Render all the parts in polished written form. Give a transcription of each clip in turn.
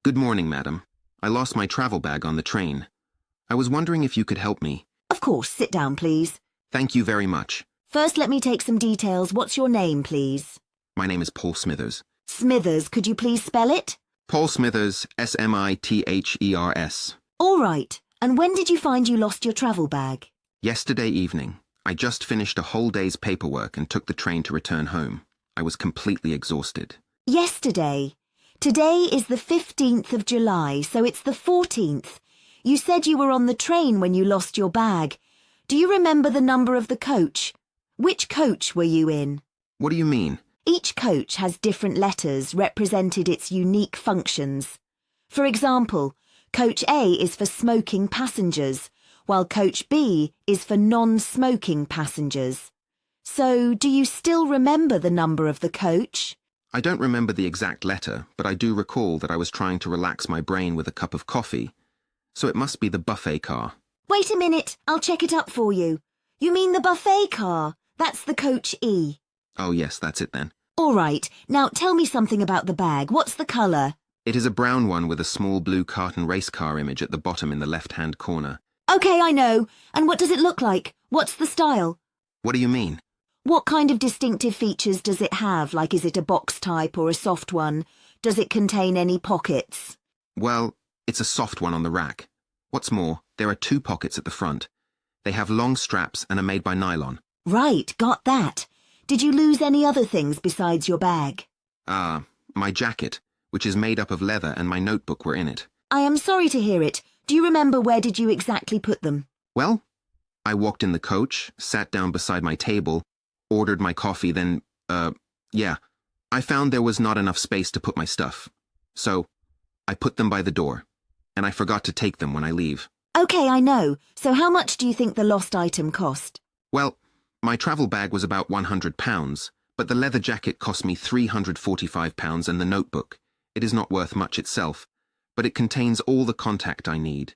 Good morning, madam. I lost my travel bag on the train. I was wondering if you could help me. Of course, sit down, please. Thank you very much. First, let me take some details. What's your name, please? My name is Paul Smithers. Smithers, could you please spell it? Paul Smithers, Smithers. All right. And when did you find you lost your travel bag? Yesterday evening. I just finished a whole day's paperwork and took the train to return home. I was completely exhausted. Yesterday. Today is the 15th of July, so it's the 14th. You said you were on the train when you lost your bag. Do you remember the number of the coach? Which coach were you in? What do you mean? Each coach has different letters represented its unique functions. For example, Coach A is for smoking passengers, while Coach B is for non-smoking passengers. So, do you still remember the number of the coach? I don't remember the exact letter, but I do recall that I was trying to relax my brain with a cup of coffee. So it must be the buffet car. Wait a minute, I'll check it up for you. You mean the buffet car? That's the Coach E. Oh yes, that's it then. All right, now tell me something about the bag. What's the colour? It is a brown one with a small blue carton race car image at the bottom in the left-hand corner. OK, I know. And what does it look like? What's the style? What do you mean? What kind of distinctive features does it have? Like, is it a box type or a soft one? Does it contain any pockets? Well, it's a soft one on the rack. What's more, there are 2 pockets at the front. They have long straps and are made by nylon. Right, got that. Did you lose any other things besides your bag? My jacket, which is made up of leather, and my notebook were in it. I am sorry to hear it. Do you remember where did you exactly put them? Well, I walked in the coach, sat down beside my table, ordered my coffee, then, I found there was not enough space to put my stuff. So, I put them by the door, and I forgot to take them when I leave. OK, I know. So how much do you think the lost item cost? Well, my travel bag was about £100, but the leather jacket cost me £345 and the notebook. It is not worth much itself, but it contains all the contact I need.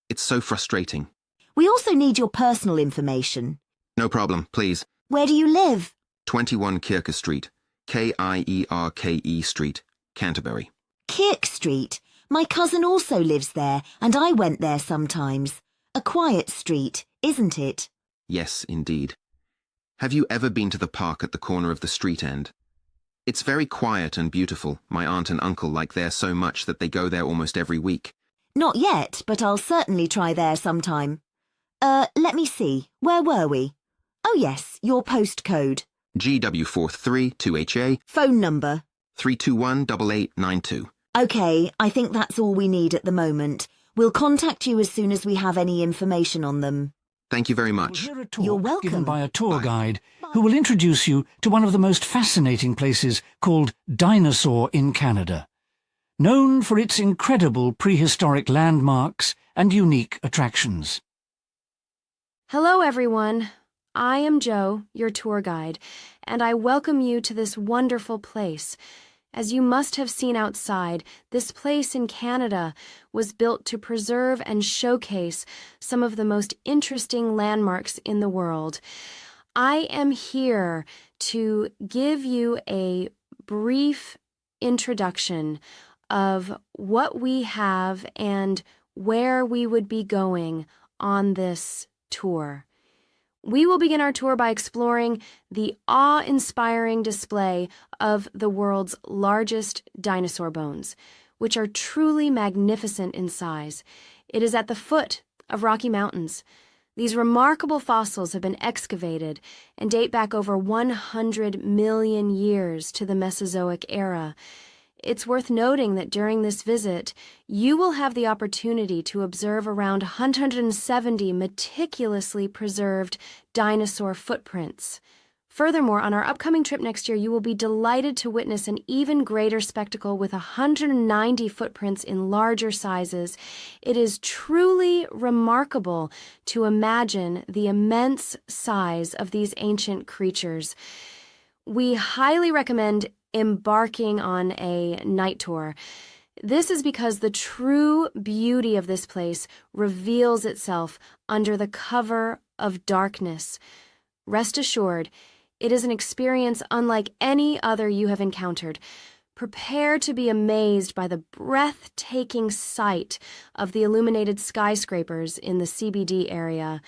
It's so frustrating. We also need your personal information. No problem, please. Where do you live? 21 Kirke Street, Kierke Street, Canterbury. Kirk Street. My cousin also lives there, and I went there sometimes. A quiet street, isn't it? Yes, indeed. Have you ever been to the park at the corner of the street end? It's very quiet and beautiful. My aunt and uncle like there so much that they go there almost every week. Not yet, but I'll certainly try there sometime. Let me see. Where were we? Oh yes, your postcode. GW432HA. Phone number. 321-8892. OK, I think that's all we need at the moment. We'll contact you as soon as we have any information on them. Thank you very You'll much. hear a talk You're welcome. given by a tour Bye. guide who will introduce you to one of the most fascinating places called Dinosaur in Canada, known for its incredible prehistoric landmarks and unique attractions. Hello, everyone. I am Joe, your tour guide, and I welcome you to this wonderful place. As you must have seen outside, this place in Canada was built to preserve and showcase some of the most interesting landmarks in the world. I am here to give you a brief introduction of what we have and where we would be going on this tour. We will begin our tour by exploring the awe-inspiring display of the world's largest dinosaur bones, which are truly magnificent in size. It is at the foot of Rocky Mountains. These remarkable fossils have been excavated and date back over 100 million years to the Mesozoic era. It's worth noting that during this visit, you will have the opportunity to observe around 170 meticulously preserved dinosaur footprints. Furthermore, on our upcoming trip next year, you will be delighted to witness an even greater spectacle with 190 footprints in larger sizes. It is truly remarkable to imagine the immense size of these ancient creatures. We highly recommend embarking on a night tour. This is because the true beauty of this place reveals itself under the cover of darkness. Rest assured, it is an experience unlike any other you have encountered. Prepare to be amazed by the breathtaking sight of the illuminated skyscrapers in the CBD area.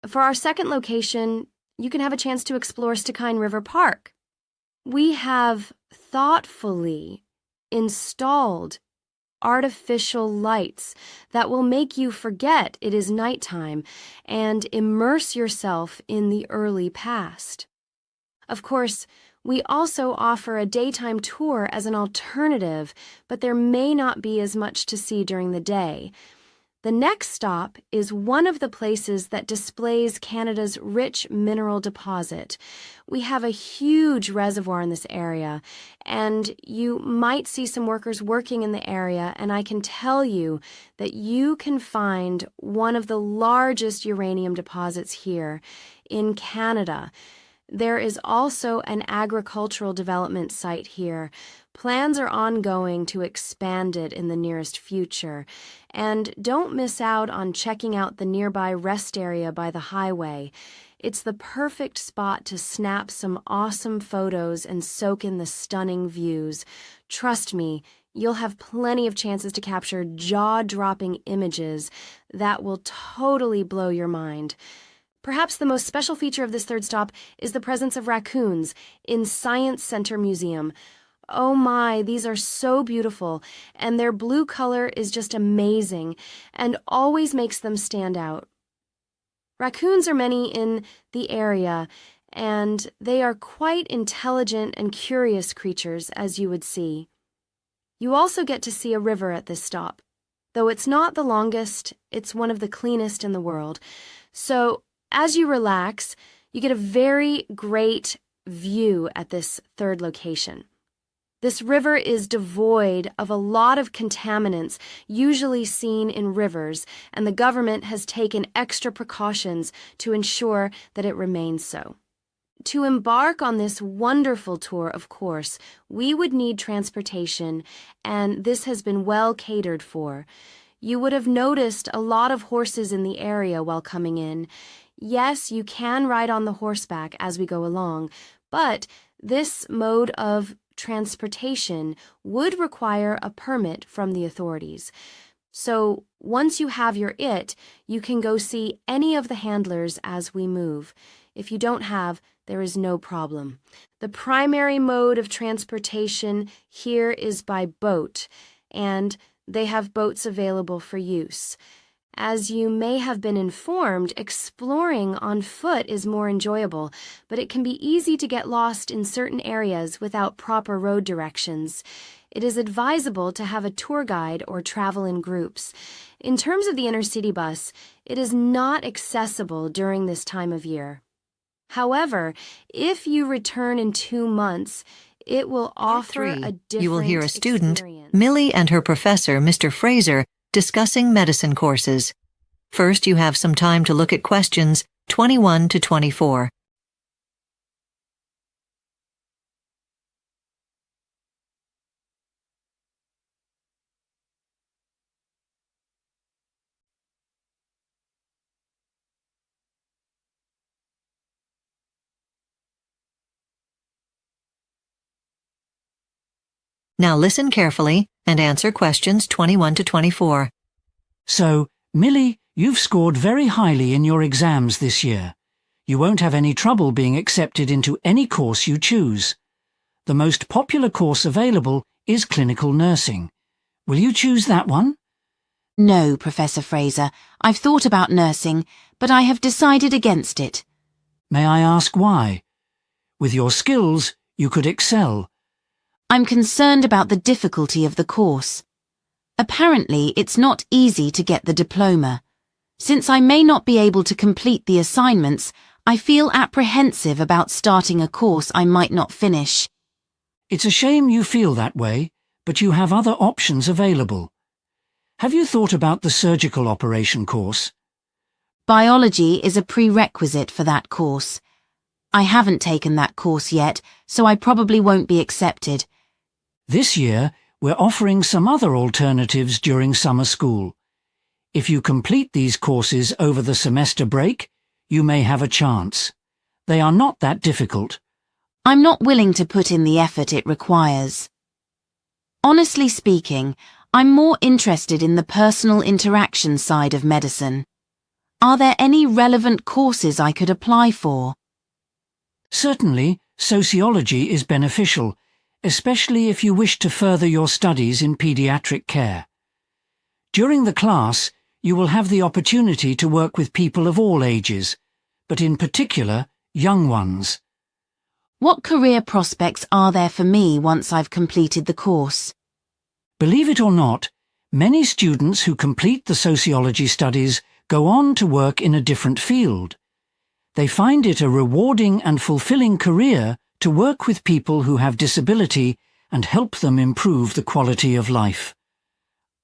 For our second location, you can have a chance to explore Stikine River Park. We have thoughtfully installed artificial lights that will make you forget it is nighttime and immerse yourself in the early past. Of course, we also offer a daytime tour as an alternative, but there may not be as much to see during the day. The next stop is one of the places that displays Canada's rich mineral deposit. We have a huge reservoir in this area, and you might see some workers working in the area, and I can tell you that you can find one of the largest uranium deposits here in Canada. There is also an agricultural development site here. Plans are ongoing to expand it in the nearest future. And don't miss out on checking out the nearby rest area by the highway. It's the perfect spot to snap some awesome photos and soak in the stunning views. Trust me, you'll have plenty of chances to capture jaw-dropping images that will totally blow your mind. Perhaps the most special feature of this third stop is the presence of raccoons in Science Center Museum. Oh my, these are so beautiful, and their blue color is just amazing and always makes them stand out. Raccoons are many in the area, and they are quite intelligent and curious creatures, as you would see. You also get to see a river at this stop. Though it's not the longest, it's one of the cleanest in the world. So, as you relax, you get a very great view at this third location. This river is devoid of a lot of contaminants usually seen in rivers, and the government has taken extra precautions to ensure that it remains so. To embark on this wonderful tour, of course, we would need transportation, and this has been well catered for. You would have noticed a lot of horses in the area while coming in. Yes, you can ride on the horseback as we go along, but this mode of transportation would require a permit from the authorities. So once you have your IT, you can go see any of the handlers as we move. If you don't have, there is no problem. The primary mode of transportation here is by boat, and they have boats available for use. As you may have been informed, exploring on foot is more enjoyable, but it can be easy to get lost in certain areas without proper road directions. It is advisable to have a tour guide or travel in groups. In terms of the inner city bus, it is not accessible during this time of year. However, if you return in 2 months, it will offer a different You will hear a student, experience. Millie, and her professor, Mr. Fraser, discussing medicine courses. First, you have some time to look at questions 21 to 24. Now listen carefully and answer questions 21 to 24. So, Millie, you've scored very highly in your exams this year. You won't have any trouble being accepted into any course you choose. The most popular course available is clinical nursing. Will you choose that one? No, Professor Fraser. I've thought about nursing, but I have decided against it. May I ask why? With your skills, you could excel. I'm concerned about the difficulty of the course. Apparently, it's not easy to get the diploma. Since I may not be able to complete the assignments, I feel apprehensive about starting a course I might not finish. It's a shame you feel that way, but you have other options available. Have you thought about the surgical operation course? Biology is a prerequisite for that course. I haven't taken that course yet, so I probably won't be accepted. This year, we're offering some other alternatives during summer school. If you complete these courses over the semester break, you may have a chance. They are not that difficult. I'm not willing to put in the effort it requires. Honestly speaking, I'm more interested in the personal interaction side of medicine. Are there any relevant courses I could apply for? Certainly, sociology is beneficial, especially if you wish to further your studies in paediatric care. During the class, you will have the opportunity to work with people of all ages, but in particular, young ones. What career prospects are there for me once I've completed the course? Believe it or not, many students who complete the sociology studies go on to work in a different field. They find it a rewarding and fulfilling career to work with people who have disability and help them improve the quality of life.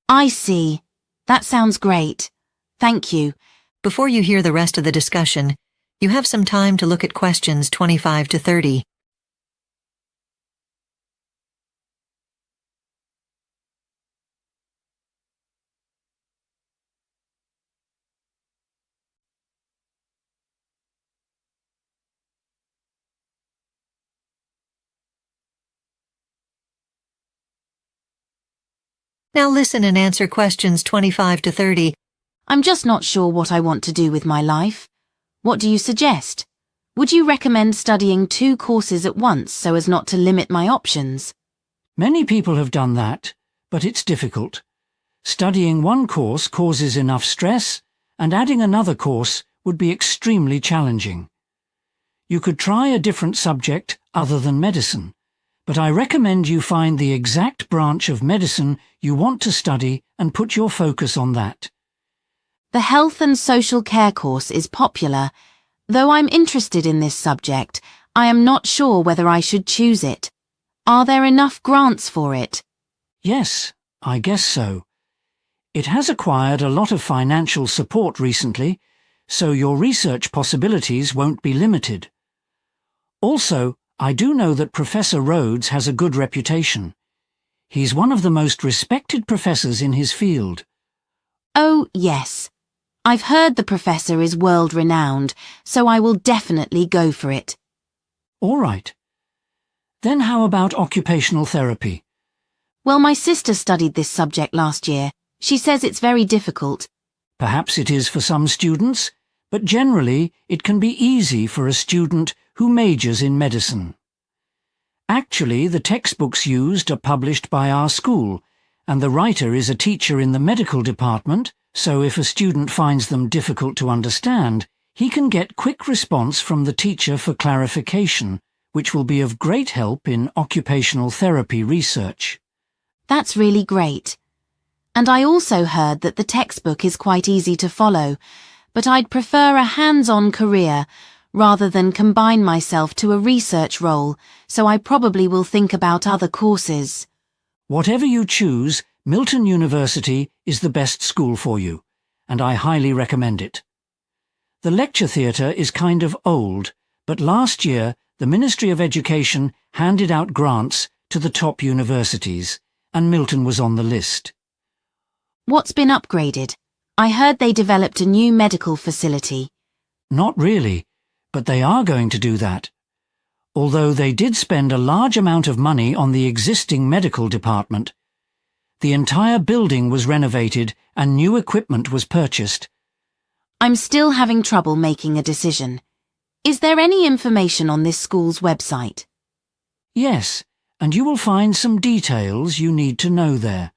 I see. That sounds great. Thank you. Before you hear the rest of the discussion, you have some time to look at questions 25 to 30. Now listen and answer questions 25 to 30. I'm just not sure what I want to do with my life. What do you suggest? Would you recommend studying 2 courses at once so as not to limit my options? Many people have done that, but it's difficult. Studying one course causes enough stress, and adding another course would be extremely challenging. You could try a different subject other than medicine, but I recommend you find the exact branch of medicine you want to study and put your focus on that. The health and social care course is popular. Though I'm interested in this subject, I am not sure whether I should choose it. Are there enough grants for it? Yes, I guess so. It has acquired a lot of financial support recently, so your research possibilities won't be limited. Also, I do know that Professor Rhodes has a good reputation. He's one of the most respected professors in his field. Oh, yes. I've heard the professor is world-renowned, so I will definitely go for it. All right. Then how about occupational therapy? Well, my sister studied this subject last year. She says it's very difficult. Perhaps it is for some students, but generally it can be easy for a student who majors in medicine. Actually, the textbooks used are published by our school, and the writer is a teacher in the medical department, so if a student finds them difficult to understand, he can get quick response from the teacher for clarification, which will be of great help in occupational therapy research. That's really great. And I also heard that the textbook is quite easy to follow, but I'd prefer a hands-on career rather than combine myself to a research role, so I probably will think about other courses. Whatever you choose, Milton University is the best school for you, and I highly recommend it. The lecture theatre is kind of old, but last year the Ministry of Education handed out grants to the top universities, and Milton was on the list. What's been upgraded? I heard they developed a new medical facility. Not really, but they are going to do that. Although they did spend a large amount of money on the existing medical department. The entire building was renovated and new equipment was purchased. I'm still having trouble making a decision. Is there any information on this school's website? Yes, and you will find some details you need to know there.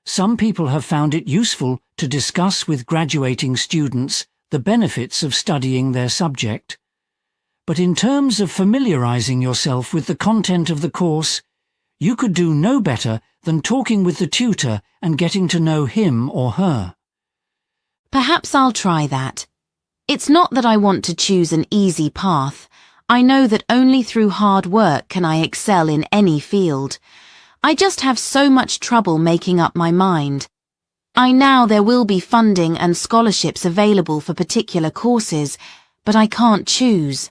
Some people have found it useful to discuss with graduating students the benefits of studying their subject. But in terms of familiarizing yourself with the content of the course, you could do no better than talking with the tutor and getting to know him or her. Perhaps I'll try that. It's not that I want to choose an easy path. I know that only through hard work can I excel in any field. I just have so much trouble making up my mind. I know there will be funding and scholarships available for particular courses, but I can't choose.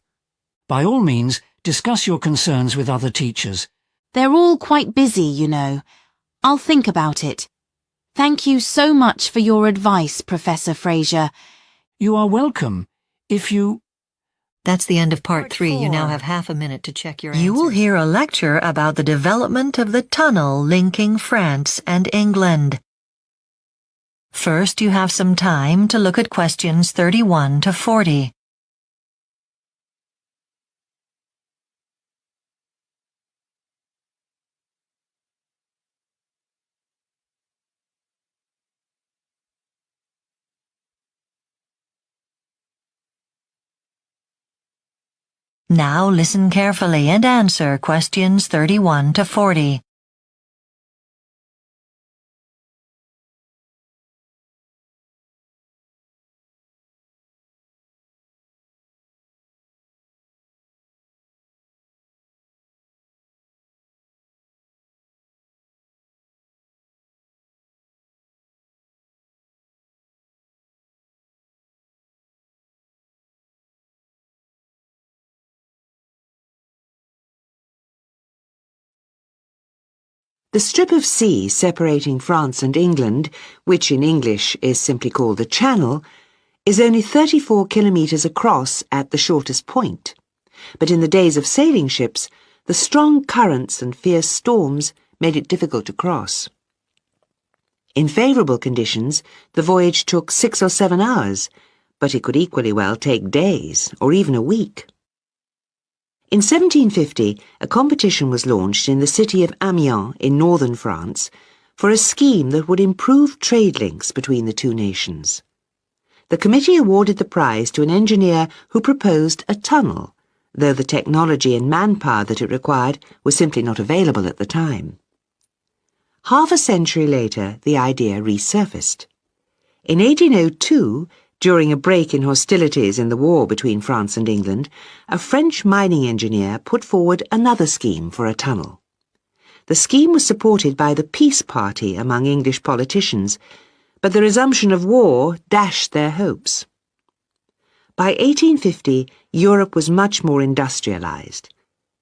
By all means, discuss your concerns with other teachers. They're all quite busy, you know. I'll think about it. Thank you so much for your advice, Professor Fraser. You are welcome. That's the end of part Part 3. You now 4. have half a minute to check your You will answers. hear a lecture about the development of the tunnel linking France and England. First, you have some time to look at questions 31 to 40. Now listen carefully and answer questions 31 to 40. The strip of sea separating France and England, which in English is simply called the Channel, is only 34 kilometres across at the shortest point. But in the days of sailing ships, the strong currents and fierce storms made it difficult to cross. In favourable conditions, the voyage took 6 or 7 hours, but it could equally well take days or even a week. In 1750, a competition was launched in the city of Amiens in northern France for a scheme that would improve trade links between the two nations. The committee awarded the prize to an engineer who proposed a tunnel, though the technology and manpower that it required were simply not available at the time. Half a century later, the idea resurfaced. In 1802, during a break in hostilities in the war between France and England, a French mining engineer put forward another scheme for a tunnel. The scheme was supported by the Peace Party among English politicians, but the resumption of war dashed their hopes. By 1850, Europe was much more industrialized.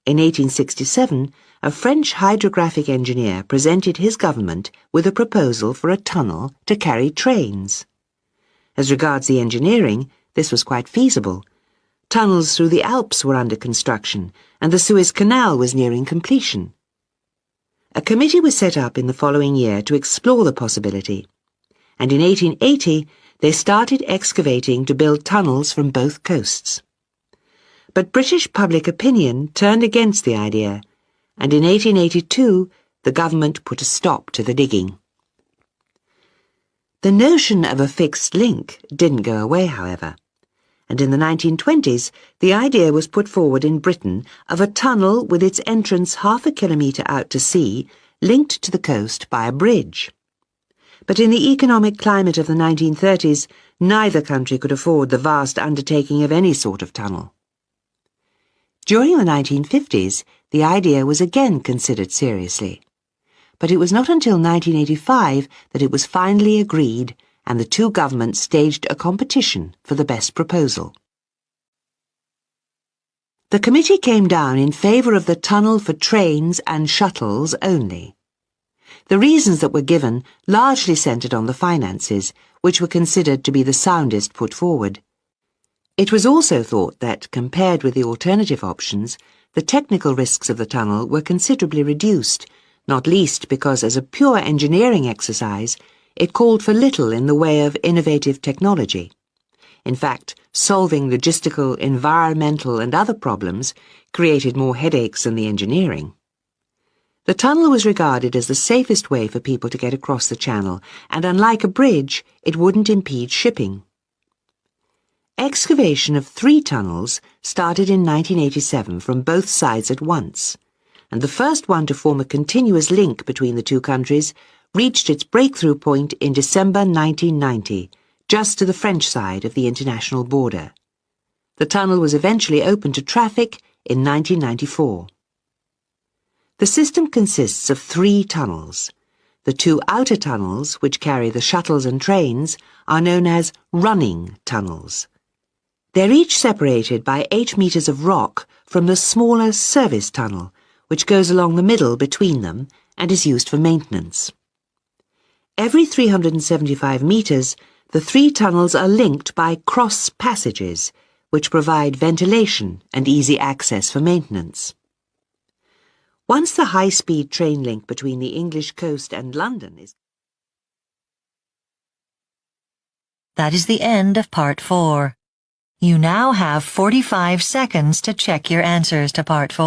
In 1867, a French hydrographic engineer presented his government with a proposal for a tunnel to carry trains. As regards the engineering, this was quite feasible. Tunnels through the Alps were under construction, and the Suez Canal was nearing completion. A committee was set up in the following year to explore the possibility, and in 1880 they started excavating to build tunnels from both coasts. But British public opinion turned against the idea, and in 1882 the government put a stop to the digging. The notion of a fixed link didn't go away, however, and in the 1920s the idea was put forward in Britain of a tunnel with its entrance half a kilometre out to sea, linked to the coast by a bridge. But in the economic climate of the 1930s, neither country could afford the vast undertaking of any sort of tunnel. During the 1950s, the idea was again considered seriously. But it was not until 1985 that it was finally agreed, and the two governments staged a competition for the best proposal. The committee came down in favour of the tunnel for trains and shuttles only. The reasons that were given largely centred on the finances, which were considered to be the soundest put forward. It was also thought that, compared with the alternative options, the technical risks of the tunnel were considerably reduced, not least because as a pure engineering exercise, it called for little in the way of innovative technology. In fact, solving logistical, environmental and other problems created more headaches than the engineering. The tunnel was regarded as the safest way for people to get across the channel, and unlike a bridge, it wouldn't impede shipping. Excavation of 3 tunnels started in 1987 from both sides at once, and the first one to form a continuous link between the two countries reached its breakthrough point in December 1990, just to the French side of the international border. The tunnel was eventually opened to traffic in 1994. The system consists of 3 tunnels. The 2 outer tunnels, which carry the shuttles and trains, are known as running tunnels. They're each separated by 8 metres of rock from the smaller service tunnel, which goes along the middle between them and is used for maintenance. Every 375 metres, the 3 tunnels are linked by cross passages, which provide ventilation and easy access for maintenance. Once the high-speed train link between the English coast and London is... That is the end of Part 4. You now have 45 seconds to check your answers to Part 4.